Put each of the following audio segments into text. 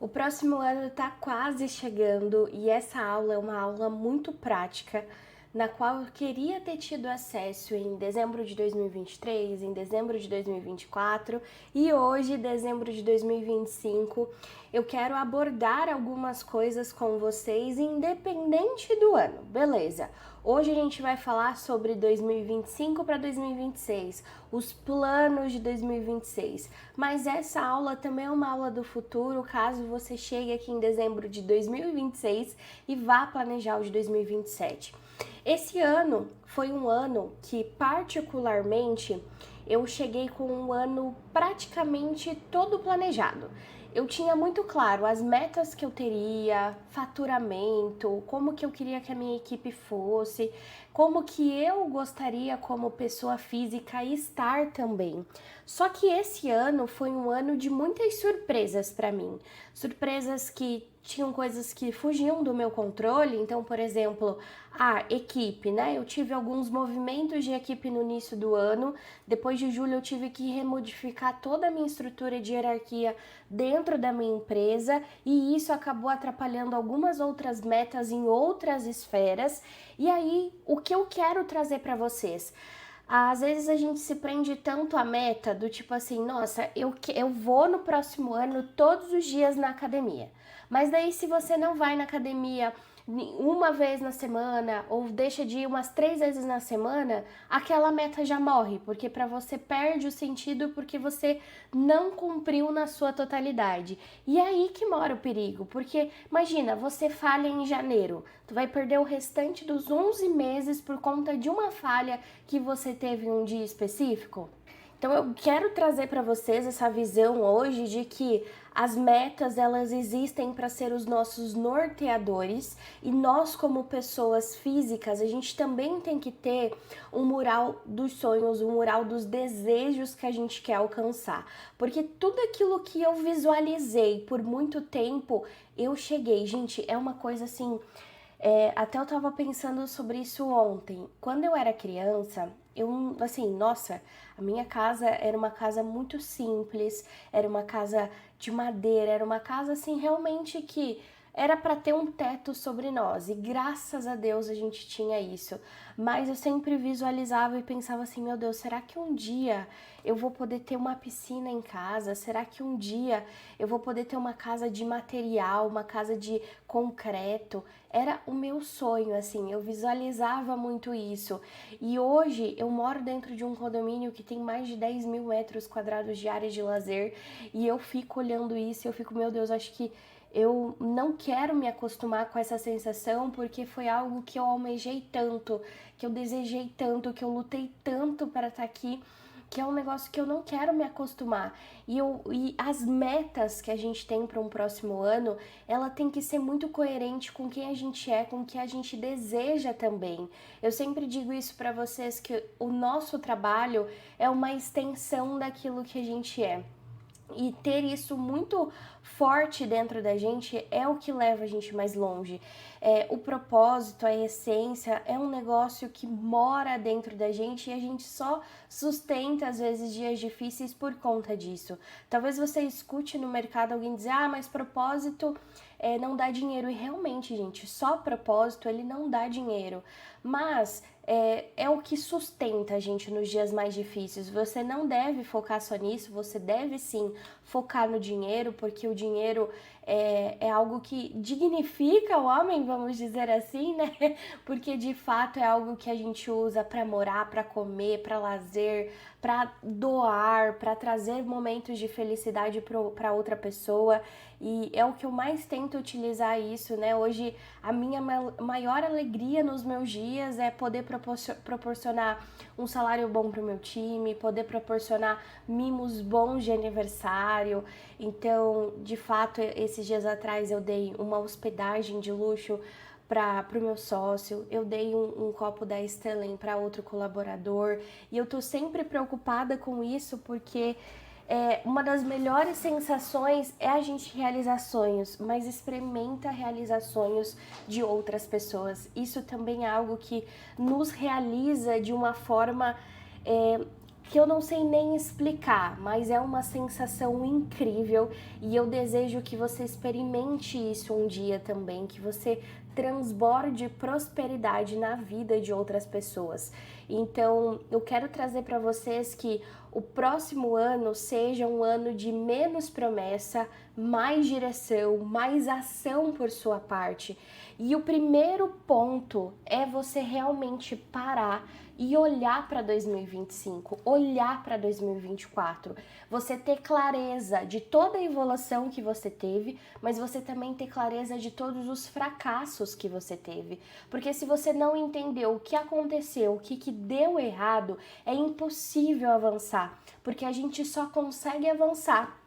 O próximo ano está quase chegando e essa aula é uma aula muito prática, na qual eu queria ter tido acesso em dezembro de 2023, em dezembro de 2024 e hoje, dezembro de 2025, eu quero abordar algumas coisas com vocês, independente do ano, beleza? Hoje a gente vai falar sobre 2025 para 2026, os planos de 2026, mas essa aula também é uma aula do futuro, caso você chegue aqui em dezembro de 2026 e vá planejar o de 2027. Esse ano foi um ano que, particularmente, eu cheguei com um ano praticamente todo planejado. Eu tinha muito claro as metas que eu teria, faturamento, como que eu queria que a minha equipe fosse, como que eu gostaria como pessoa física estar também. Só que esse ano foi um ano de muitas surpresas para mim. Surpresas que tinham coisas que fugiam do meu controle, então, por exemplo, a equipe, né? Eu tive alguns movimentos de equipe no início do ano, depois de julho eu tive que remodificar toda a minha estrutura de hierarquia dentro da minha empresa e isso acabou atrapalhando algumas outras metas em outras esferas. E aí, o que eu quero trazer para vocês? Às vezes a gente se prende tanto à meta do tipo assim, nossa, eu vou no próximo ano todos os dias na academia. Mas daí se você não vai na academia uma vez na semana ou deixa de ir umas 3 vezes na semana, aquela meta já morre, porque para você perde o sentido porque você não cumpriu na sua totalidade. E é aí que mora o perigo, porque imagina, você falha em janeiro, tu vai perder o restante dos 11 meses por conta de uma falha que você teve em um dia específico. Então eu quero trazer para vocês essa visão hoje de que as metas elas existem para ser os nossos norteadores e nós como pessoas físicas a gente também tem que ter um mural dos sonhos, um mural dos desejos que a gente quer alcançar, porque tudo aquilo que eu visualizei por muito tempo eu cheguei, gente, é uma coisa assim. Até eu tava pensando sobre isso ontem. Quando eu era criança, eu, assim, nossa, a minha casa era uma casa muito simples, era uma casa de madeira, era uma casa, assim, realmente que era para ter um teto sobre nós, e graças a Deus a gente tinha isso. Mas eu sempre visualizava e pensava assim, meu Deus, será que um dia eu vou poder ter uma piscina em casa? Será que um dia eu vou poder ter uma casa de material, uma casa de concreto? Era o meu sonho, assim, eu visualizava muito isso. E hoje eu moro dentro de um condomínio que tem mais de 10 mil metros quadrados de área de lazer e eu fico olhando isso e eu fico, meu Deus, acho que eu não quero me acostumar com essa sensação porque foi algo que eu almejei tanto, que eu desejei tanto, que eu lutei tanto para estar aqui, que é um negócio que eu não quero me acostumar. E as metas que a gente tem para um próximo ano, ela tem que ser muito coerente com quem a gente é, com o que a gente deseja também. Eu sempre digo isso para vocês, que o nosso trabalho é uma extensão daquilo que a gente é. E ter isso muito forte dentro da gente é o que leva a gente mais longe. O propósito, a essência, é um negócio que mora dentro da gente e a gente só sustenta, às vezes, dias difíceis por conta disso. Talvez você escute no mercado alguém dizer, mas propósito não dá dinheiro. E realmente, gente, só propósito, ele não dá dinheiro. Mas é o que sustenta a gente nos dias mais difíceis. Você não deve focar só nisso, você deve sim focar no dinheiro, porque o dinheiro é algo que dignifica o homem, vamos dizer assim, né? Porque de fato é algo que a gente usa para morar, para comer, para lazer, para doar, para trazer momentos de felicidade para outra pessoa. E é o que eu mais tento utilizar isso, né? Hoje a minha maior alegria nos meus dias é poder proporcionar um salário bom para o meu time, poder proporcionar mimos bons de aniversário. Então, de fato, esses dias atrás eu dei uma hospedagem de luxo para o meu sócio, eu dei um copo da Stellan para outro colaborador e eu tô sempre preocupada com isso porque uma das melhores sensações é a gente realizar sonhos, mas experimenta realizar sonhos de outras pessoas. Isso também é algo que nos realiza de uma forma que eu não sei nem explicar, mas é uma sensação incrível e eu desejo que você experimente isso um dia também, que você transborde prosperidade na vida de outras pessoas. Então, eu quero trazer para vocês que o próximo ano seja um ano de menos promessa, mais direção, mais ação por sua parte. E o primeiro ponto é você realmente parar e olhar para 2025, olhar para 2024, você ter clareza de toda a evolução que você teve, mas você também ter clareza de todos os fracassos que você teve, porque se você não entendeu o que aconteceu, o que deu errado, é impossível avançar, porque a gente só consegue avançar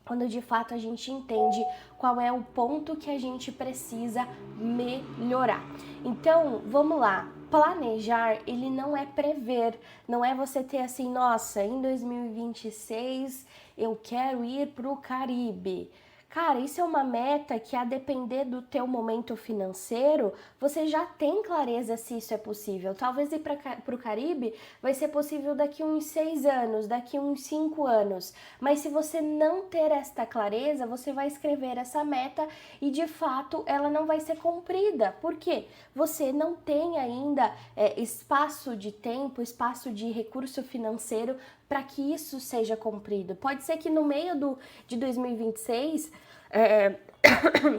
quando de fato a gente entende qual é o ponto que a gente precisa melhorar. Então, vamos lá. Planejar, ele não é prever, não é você ter assim, nossa, em 2026 eu quero ir para o Caribe. Cara, isso é uma meta que, a depender do teu momento financeiro, você já tem clareza se isso é possível. Talvez ir para o Caribe vai ser possível daqui uns 6 anos, daqui uns 5 anos. Mas se você não ter esta clareza, você vai escrever essa meta e, de fato, ela não vai ser cumprida. Por quê? Você não tem ainda espaço de tempo, espaço de recurso financeiro para que isso seja cumprido. Pode ser que no meio de 2026,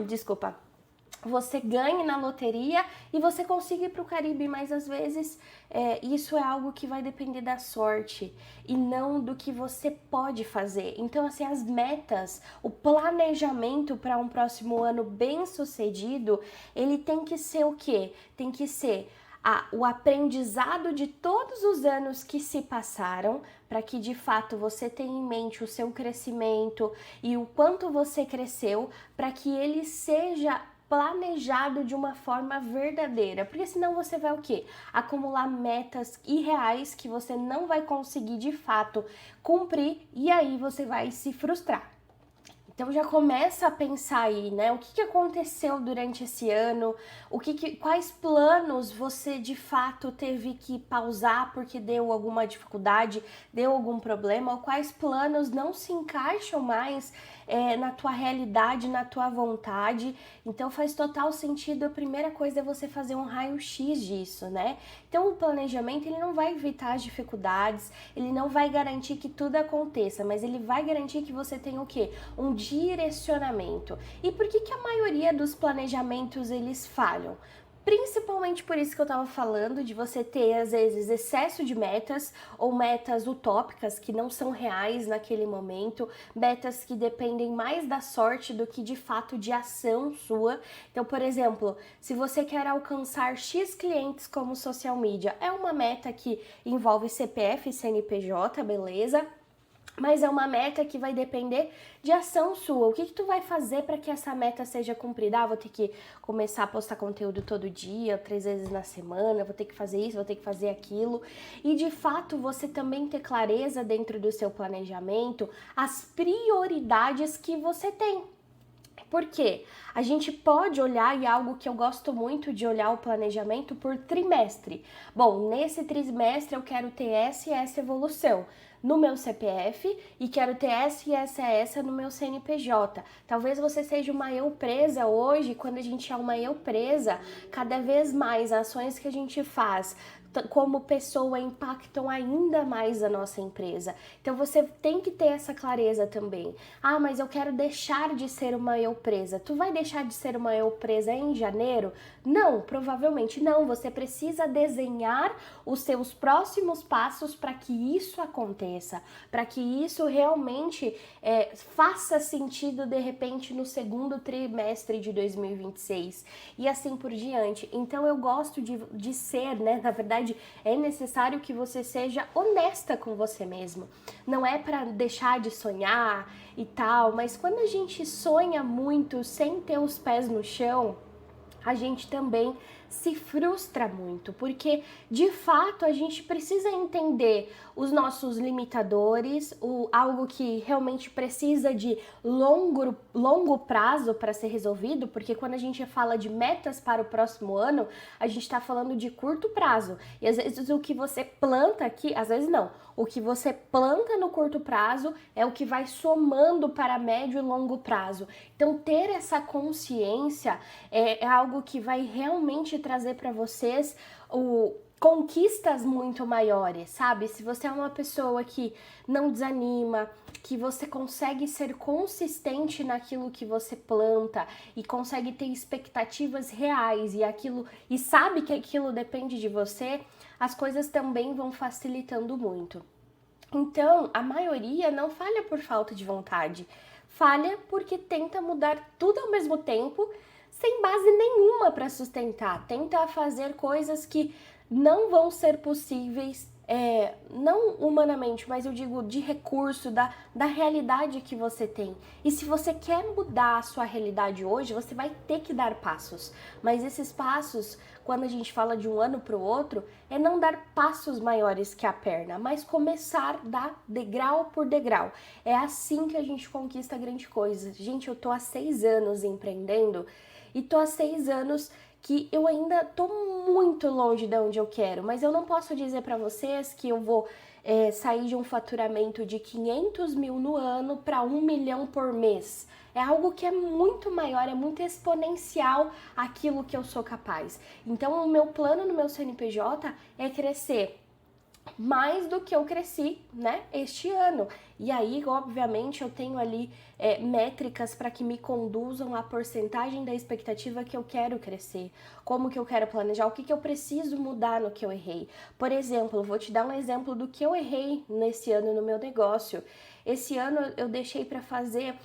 desculpa, você ganhe na loteria e você consiga ir para o Caribe, mas às vezes isso é algo que vai depender da sorte e não do que você pode fazer. Então, assim, as metas, o planejamento para um próximo ano bem sucedido, ele tem que ser o quê? Tem que ser o aprendizado de todos os anos que se passaram, para que de fato você tenha em mente o seu crescimento e o quanto você cresceu, para que ele seja planejado de uma forma verdadeira, porque senão você vai o quê? Acumular metas irreais que você não vai conseguir de fato cumprir e aí você vai se frustrar. Então já começa a pensar aí, né? O que aconteceu durante esse ano? Quais planos você de fato teve que pausar porque deu alguma dificuldade, deu algum problema? Ou quais planos não se encaixam mais na tua realidade, na tua vontade? Então faz total sentido. A primeira coisa é você fazer um raio-x disso, né? Então o planejamento, ele não vai evitar as dificuldades, ele não vai garantir que tudo aconteça, mas ele vai garantir que você tenha o quê? Um direcionamento. E por que a maioria dos planejamentos eles falham? Principalmente por isso que eu tava falando, de você ter, às vezes, excesso de metas ou metas utópicas que não são reais naquele momento, metas que dependem mais da sorte do que de fato de ação sua. Então, por exemplo, se você quer alcançar X clientes como social media, é uma meta que envolve CPF e CNPJ, beleza? Mas é uma meta que vai depender de ação sua. O que tu vai fazer para que essa meta seja cumprida? Vou ter que começar a postar conteúdo todo dia, 3 vezes na semana, vou ter que fazer isso, vou ter que fazer aquilo. E de fato, você também ter clareza dentro do seu planejamento, as prioridades que você tem. Por quê? A gente pode olhar, e algo que eu gosto muito de olhar o planejamento por trimestre. Bom, nesse trimestre eu quero ter essa e essa evolução no meu CPF e quero ter essa e essa no meu CNPJ. Talvez você seja uma eu presa hoje, quando a gente é uma eu presa, cada vez mais as ações que a gente faz como pessoa impactam ainda mais a nossa empresa. Então você tem que ter essa clareza também. Ah, mas eu quero deixar de ser uma eu presa. Tu vai deixar de ser uma eu presa em janeiro? Não, provavelmente não. Você precisa desenhar os seus próximos passos para que isso aconteça, para que isso realmente faça sentido de repente no segundo trimestre de 2026 e assim por diante. Então eu gosto de ser, né, na verdade, é necessário que você seja honesta com você mesmo. Não é para deixar de sonhar e tal, mas quando a gente sonha muito sem ter os pés no chão, a gente também se frustra muito, porque de fato a gente precisa entender os nossos limitadores, algo que realmente precisa de longo prazo para ser resolvido, porque quando a gente fala de metas para o próximo ano, a gente está falando de curto prazo. E às vezes o que você planta aqui, às vezes não, o que você planta no curto prazo é o que vai somando para médio e longo prazo. Então, ter essa consciência é algo que vai realmente trazer para vocês conquistas muito maiores, sabe? Se você é uma pessoa que não desanima, que você consegue ser consistente naquilo que você planta e consegue ter expectativas reais e sabe que aquilo depende de você, as coisas também vão facilitando muito. Então, a maioria não falha por falta de vontade, falha porque tenta mudar tudo ao mesmo tempo, sem base nenhuma para sustentar, tenta fazer coisas que não vão ser possíveis, não humanamente, mas eu digo de recurso, da realidade que você tem. E se você quer mudar a sua realidade hoje, você vai ter que dar passos. Mas esses passos, quando a gente fala de um ano para o outro, é não dar passos maiores que a perna, mas começar a dar degrau por degrau. É assim que a gente conquista grande coisa. Gente, eu tô há 6 anos empreendendo e tô há 6 anos que eu ainda tô muito longe de onde eu quero, mas eu não posso dizer para vocês que eu vou sair de um faturamento de 500 mil no ano para 1 milhão por mês. É algo que é muito maior, é muito exponencial aquilo que eu sou capaz. Então, o meu plano no meu CNPJ é crescer mais do que eu cresci, né, este ano. E aí, obviamente, eu tenho ali métricas para que me conduzam à porcentagem da expectativa que eu quero crescer, como que eu quero planejar, o que que eu preciso mudar no que eu errei. Por exemplo, vou te dar um exemplo do que eu errei nesse ano no meu negócio. Esse ano eu deixei para fazer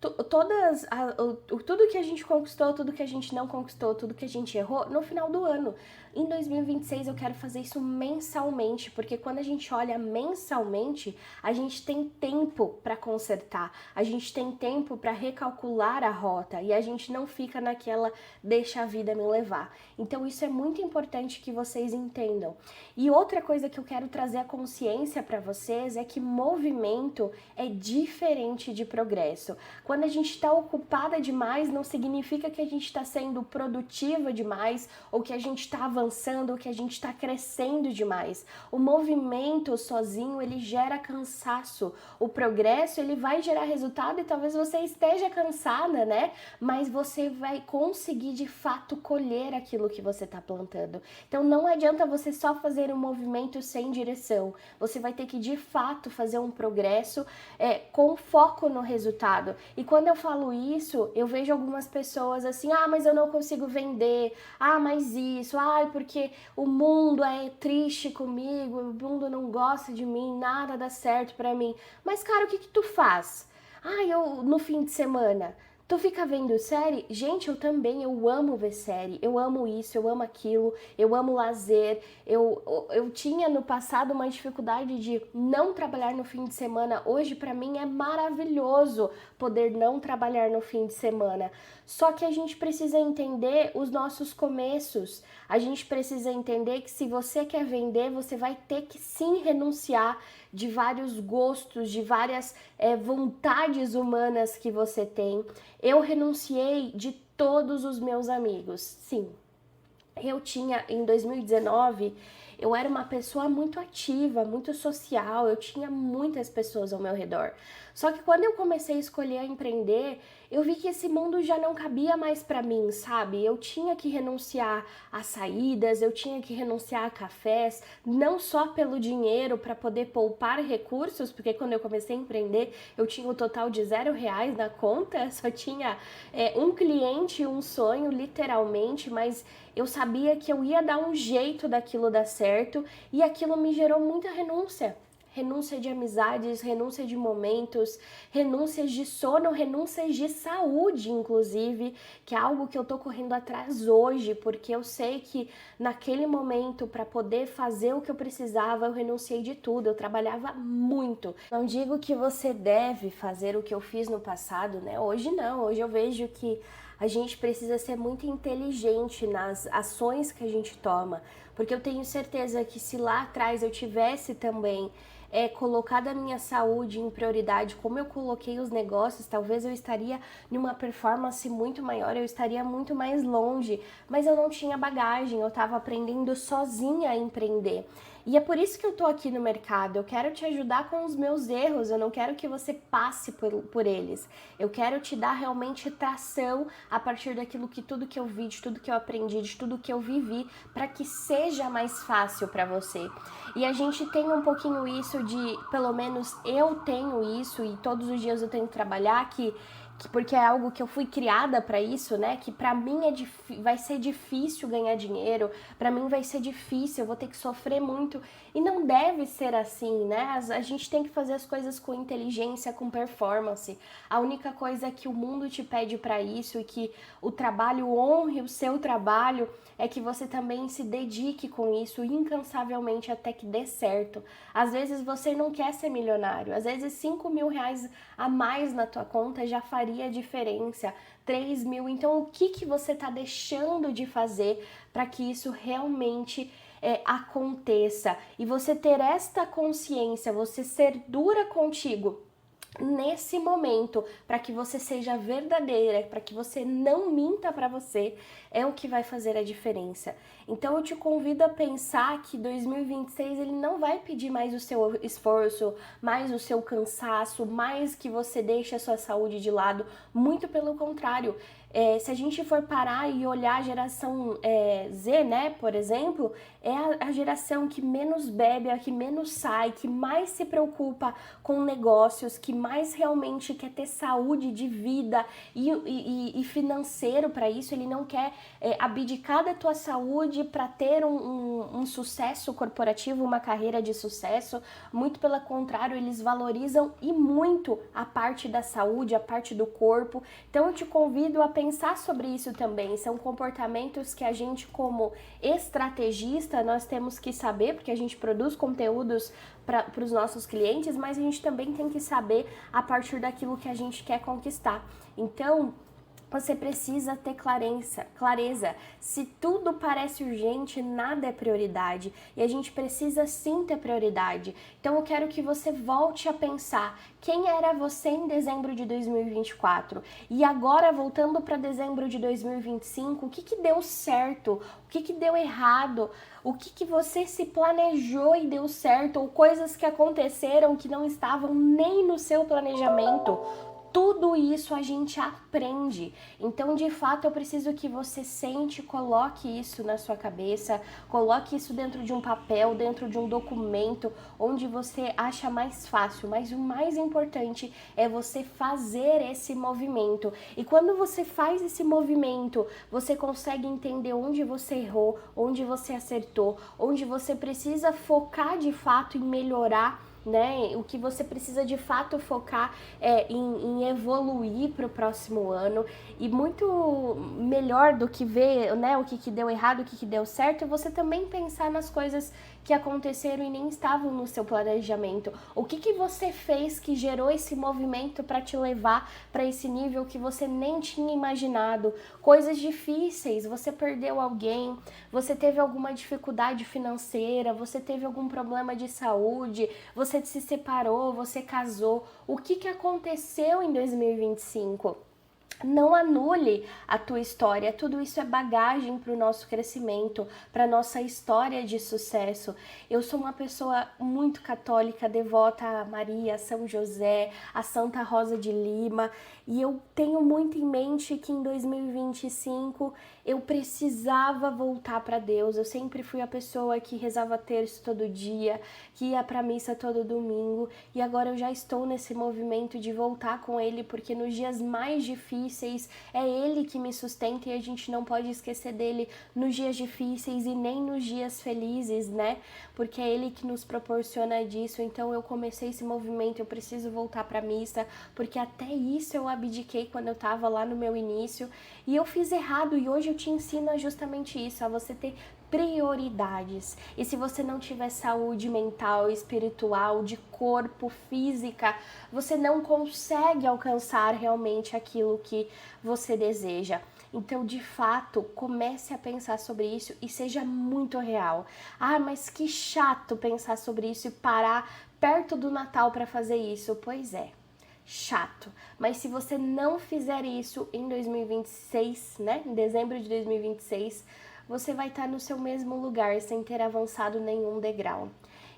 tudo que a gente conquistou, tudo que a gente não conquistou, tudo que a gente errou no final do ano. Em 2026 eu quero fazer isso mensalmente, porque quando a gente olha mensalmente, a gente tem tempo para consertar, a gente tem tempo para recalcular a rota e a gente não fica naquela deixa a vida me levar. Então isso é muito importante que vocês entendam. E outra coisa que eu quero trazer a consciência para vocês é que movimento é diferente de progresso. Quando a gente está ocupada demais, não significa que a gente está sendo produtiva demais, ou que a gente está avançando, ou que a gente está crescendo demais. O movimento sozinho, ele gera cansaço. O progresso, ele vai gerar resultado e talvez você esteja cansada, né? Mas você vai conseguir, de fato, colher aquilo que você está plantando. Então, não adianta você só fazer um movimento sem direção. Você vai ter que, de fato, fazer um progresso com foco no resultado. E quando eu falo isso, eu vejo algumas pessoas assim, mas eu não consigo vender, mas isso, porque o mundo é triste comigo, o mundo não gosta de mim, nada dá certo pra mim. Mas, cara, o que que tu faz? Eu no fim de semana... Tu fica vendo série? Gente, eu também, eu amo ver série, eu amo isso, eu amo aquilo, eu amo lazer. Eu tinha no passado uma dificuldade de não trabalhar no fim de semana. Hoje, pra mim, é maravilhoso poder não trabalhar no fim de semana. Só que a gente precisa entender os nossos começos. A gente precisa entender que se você quer vender, você vai ter que sim renunciar de vários gostos, de várias vontades humanas que você tem. Eu renunciei de todos os meus amigos, sim. Eu tinha, em 2019, eu era uma pessoa muito ativa, muito social, eu tinha muitas pessoas ao meu redor. Só que quando eu comecei a escolher a empreender, eu vi que esse mundo já não cabia mais pra mim, sabe? Eu tinha que renunciar a saídas, eu tinha que renunciar a cafés, não só pelo dinheiro para poder poupar recursos, porque quando eu comecei a empreender, eu tinha um total de R$0 na conta, só tinha um cliente e um sonho, literalmente, mas eu sabia que eu ia dar um jeito daquilo dar certo e aquilo me gerou muita renúncia. Renúncia de amizades, renúncia de momentos, renúncias de sono, renúncias de saúde, inclusive, que é algo que eu tô correndo atrás hoje, porque eu sei que naquele momento, para poder fazer o que eu precisava, eu renunciei de tudo, eu trabalhava muito. Não digo que você deve fazer o que eu fiz no passado, né? Hoje não, hoje eu vejo que a gente precisa ser muito inteligente nas ações que a gente toma, porque eu tenho certeza que se lá atrás eu tivesse também colocado a minha saúde em prioridade, como eu coloquei os negócios, talvez eu estaria numa performance muito maior, eu estaria muito mais longe, mas eu não tinha bagagem, eu estava aprendendo sozinha a empreender. E é por isso que eu tô aqui no mercado, eu quero te ajudar com os meus erros, eu não quero que você passe por eles. Eu quero te dar realmente tração a partir daquilo que tudo que eu vi, de tudo que eu aprendi, de tudo que eu vivi, para que seja mais fácil para você. E a gente tem um pouquinho isso de, pelo menos eu tenho isso e todos os dias eu tenho que trabalhar porque é algo que eu fui criada para isso, né? Que para mim vai ser difícil ganhar dinheiro, para mim vai ser difícil, eu vou ter que sofrer muito e não deve ser assim, né? A gente tem que fazer as coisas com inteligência, com performance. A única coisa que o mundo te pede para isso e que o trabalho honre o seu trabalho é que você também se dedique com isso incansavelmente até que dê certo. Às vezes você não quer ser milionário, às vezes 5 mil reais a mais na tua conta já faria diferença, 3 mil. Então o que você está deixando de fazer para que isso realmente aconteça? E você ter esta consciência, você ser dura contigo nesse momento, para que você seja verdadeira, para que você não minta para você, é o que vai fazer a diferença. Então eu te convido a pensar que 2026 ele não vai pedir mais o seu esforço, mais o seu cansaço, mais que você deixe a sua saúde de lado, muito pelo contrário. Se a gente for parar e olhar a geração Z, né, por exemplo, é a geração que menos bebe, a que menos sai, que mais se preocupa com negócios, que mais realmente quer ter saúde de vida e financeiro para isso. Ele não quer abdicar da tua saúde para ter um sucesso corporativo, uma carreira de sucesso. Muito pelo contrário, eles valorizam e muito a parte da saúde, a parte do corpo. Então eu te convido a pensar sobre isso também. São comportamentos que a gente, como estrategista, nós temos que saber, porque a gente produz conteúdos para os nossos clientes, mas a gente também tem que saber a partir daquilo que a gente quer conquistar. Então, você precisa ter clareza. Se tudo parece urgente, nada é prioridade. E a gente precisa sim ter prioridade. Então eu quero que você volte a pensar quem era você em dezembro de 2024. E agora, voltando para dezembro de 2025, o que deu certo? O que deu errado? O que você se planejou e deu certo? Ou coisas que aconteceram que não estavam nem no seu planejamento? Tudo isso a gente aprende. Então, de fato, eu preciso que você sente, coloque isso na sua cabeça, coloque isso dentro de um papel, dentro de um documento, onde você acha mais fácil. Mas o mais importante é você fazer esse movimento. E quando você faz esse movimento, você consegue entender onde você errou, onde você acertou, onde você precisa focar de fato em melhorar, né? O que você precisa de fato focar em evoluir para o próximo ano. E muito melhor do que ver, né, o que deu errado, o que deu certo, é você também pensar nas coisas que aconteceram e nem estavam no seu planejamento. O que você fez que gerou esse movimento para te levar para esse nível que você nem tinha imaginado? Coisas difíceis, você perdeu alguém, você teve alguma dificuldade financeira, você teve algum problema de saúde, você se separou, você casou. O que aconteceu em 2025? Não anule a tua história, tudo isso é bagagem para o nosso crescimento, para a nossa história de sucesso. Eu sou uma pessoa muito católica, devota a Maria, a São José, a Santa Rosa de Lima, e eu tenho muito em mente que em 2025 eu precisava voltar para Deus. Eu sempre fui a pessoa que rezava terço todo dia, que ia para missa todo domingo, e agora eu já estou nesse movimento de voltar com Ele, porque nos dias mais difíceis é Ele que me sustenta e a gente não pode esquecer dele nos dias difíceis e nem nos dias felizes, né? Porque é Ele que nos proporciona disso. Então eu comecei esse movimento, eu preciso voltar para missa, porque até isso eu abdiquei quando eu estava lá no meu início e eu fiz errado, e hoje eu te ensino justamente isso, a você ter prioridades. E se você não tiver saúde mental, espiritual, de corpo, física, você não consegue alcançar realmente aquilo que você deseja. Então, de fato, comece a pensar sobre isso e seja muito real. Ah, mas que chato pensar sobre isso e parar perto do Natal para fazer isso. Pois é, chato. Mas se você não fizer isso em 2026, né, em dezembro de 2026, você vai estar no seu mesmo lugar sem ter avançado nenhum degrau.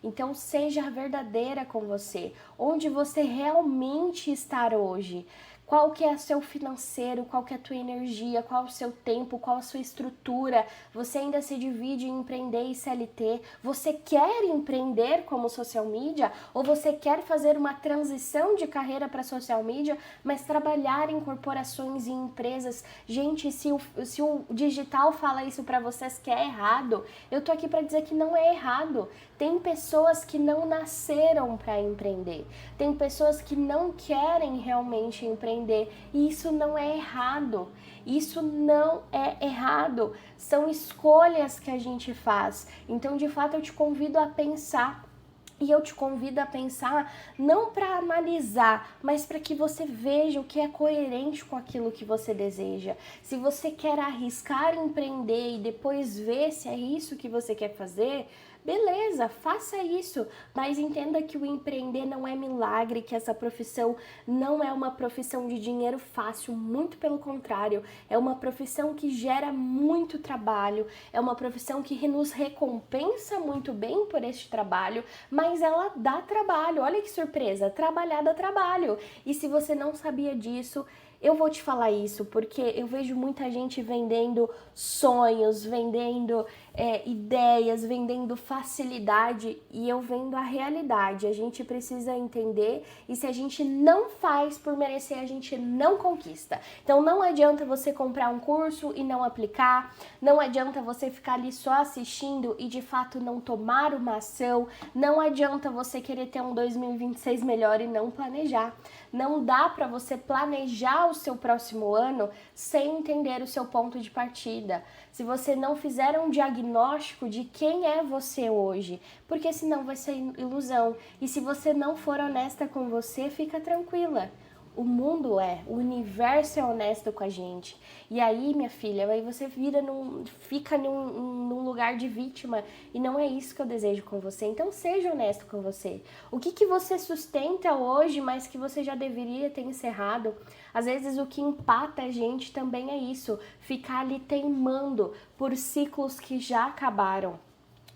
Então, seja verdadeira com você. Onde você realmente está hoje? Qual que é o seu financeiro, qual que é a tua energia, qual o seu tempo, qual a sua estrutura? Você ainda se divide em empreender e CLT? Você quer empreender como social media? Ou você quer fazer uma transição de carreira para social media, mas trabalhar em corporações e empresas? Gente, se o digital fala isso para vocês que é errado, eu tô aqui para dizer que não é errado. Tem pessoas que não nasceram para empreender. Tem pessoas que não querem realmente empreender. E isso não é errado. Isso não é errado. São escolhas que a gente faz. Então, de fato, eu te convido a pensar. E eu te convido a pensar não para analisar, mas para que você veja o que é coerente com aquilo que você deseja. Se você quer arriscar empreender e depois ver se é isso que você quer fazer, beleza, faça isso, mas entenda que o empreender não é milagre, que essa profissão não é uma profissão de dinheiro fácil, muito pelo contrário, é uma profissão que gera muito trabalho, é uma profissão que nos recompensa muito bem por este trabalho, mas ela dá trabalho. Olha que surpresa, trabalhar dá trabalho. E se você não sabia disso, eu vou te falar isso, porque eu vejo muita gente vendendo sonhos, vendendo ideias, vendendo facilidade, e eu vendo a realidade. A gente precisa entender, e se a gente não faz por merecer, a gente não conquista. Então não adianta você comprar um curso e não aplicar, não adianta você ficar ali só assistindo e de fato não tomar uma ação, não adianta você querer ter um 2026 melhor e não planejar. Não dá para você planejar o seu próximo ano sem entender o seu ponto de partida. Se você não fizer um diagnóstico de quem é você hoje, porque senão vai ser ilusão. E se você não for honesta com você, fica tranquila. O mundo o universo é honesto com a gente. E aí, minha filha, aí você fica num lugar de vítima, e não é isso que eu desejo com você. Então seja honesto com você. O que você sustenta hoje, mas que você já deveria ter encerrado? Às vezes o que empata a gente também é isso, ficar ali teimando por ciclos que já acabaram.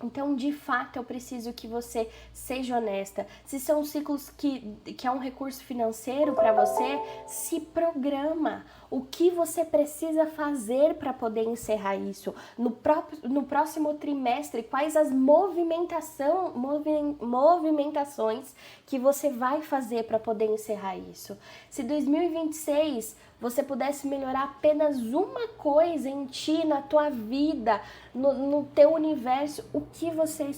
Então, de fato, eu preciso que você seja honesta. Se são ciclos que é um recurso financeiro para você, se programa. O que você precisa fazer para poder encerrar isso? No próximo trimestre, quais as movimentações que você vai fazer para poder encerrar isso? Se 2026 você pudesse melhorar apenas uma coisa em ti, na tua vida, no teu universo, o que você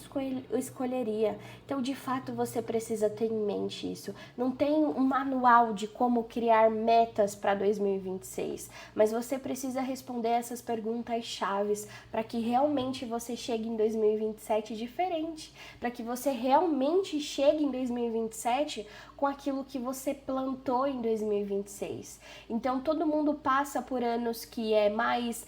escolheria? Então, de fato, você precisa ter em mente isso. Não tem um manual de como criar metas para 2026, mas você precisa responder essas perguntas chaves para que realmente você chegue em 2027 diferente, para que você realmente chegue em 2027 com aquilo que você plantou em 2026. Então, todo mundo passa por anos que é mais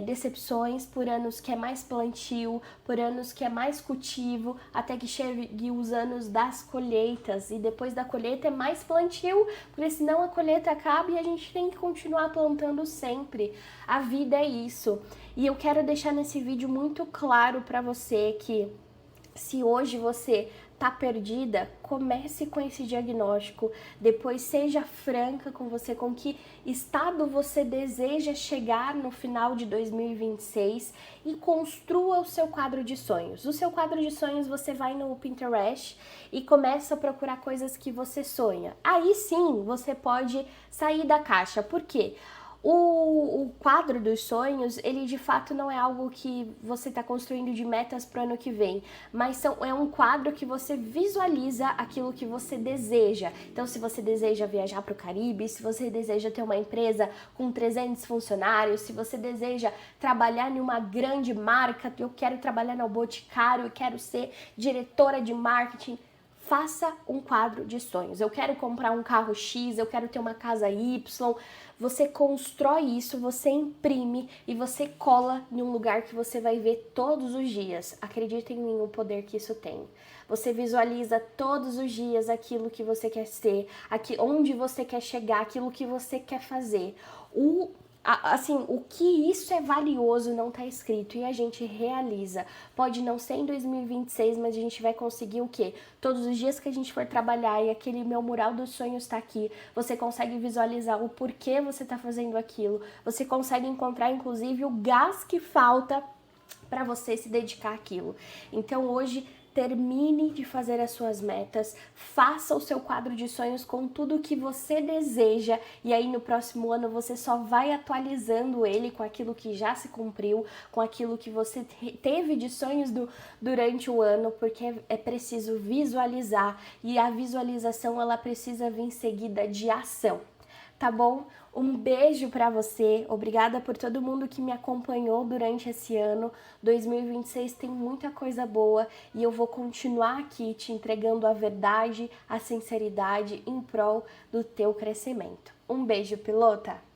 decepções, por anos que é mais plantio, por anos que é mais cultivo, até que chegue os anos das colheitas, e depois da colheita é mais plantio, porque senão a colheita acaba e a gente tem que continuar plantando sempre. A vida é isso. E eu quero deixar nesse vídeo muito claro para você que se hoje você tá perdida, comece com esse diagnóstico, depois seja franca com você, com que estado você deseja chegar no final de 2026 e construa o seu quadro de sonhos. O seu quadro de sonhos, você vai no Pinterest e começa a procurar coisas que você sonha. Aí sim, você pode sair da caixa. Por quê? O quadro dos sonhos, ele de fato não é algo que você está construindo de metas para o ano que vem, mas é um quadro que você visualiza aquilo que você deseja. Então, se você deseja viajar para o Caribe, se você deseja ter uma empresa com 300 funcionários, se você deseja trabalhar em uma grande marca, eu quero trabalhar no Boticário, eu quero ser diretora de marketing, faça um quadro de sonhos. Eu quero comprar um carro X, eu quero ter uma casa Y. Você constrói isso, você imprime e você cola em um lugar que você vai ver todos os dias. Acreditem em mim, o poder que isso tem. Você visualiza todos os dias aquilo que você quer ser, onde você quer chegar, aquilo que você quer fazer. Assim, o que isso é valioso não tá escrito e a gente realiza. Pode não ser em 2026, mas a gente vai conseguir o quê? Todos os dias que a gente for trabalhar e aquele meu mural dos sonhos tá aqui, você consegue visualizar o porquê você tá fazendo aquilo. Você consegue encontrar, inclusive, o gás que falta para você se dedicar àquilo. Então, hoje, termine de fazer as suas metas, faça o seu quadro de sonhos com tudo que você deseja e aí no próximo ano você só vai atualizando ele com aquilo que já se cumpriu, com aquilo que você teve de sonhos durante o ano, porque é preciso visualizar e a visualização ela precisa vir seguida de ação. Tá bom? Um beijo pra você, obrigada por todo mundo que me acompanhou durante esse ano. 2026 tem muita coisa boa e eu vou continuar aqui te entregando a verdade, a sinceridade em prol do teu crescimento. Um beijo, pilota!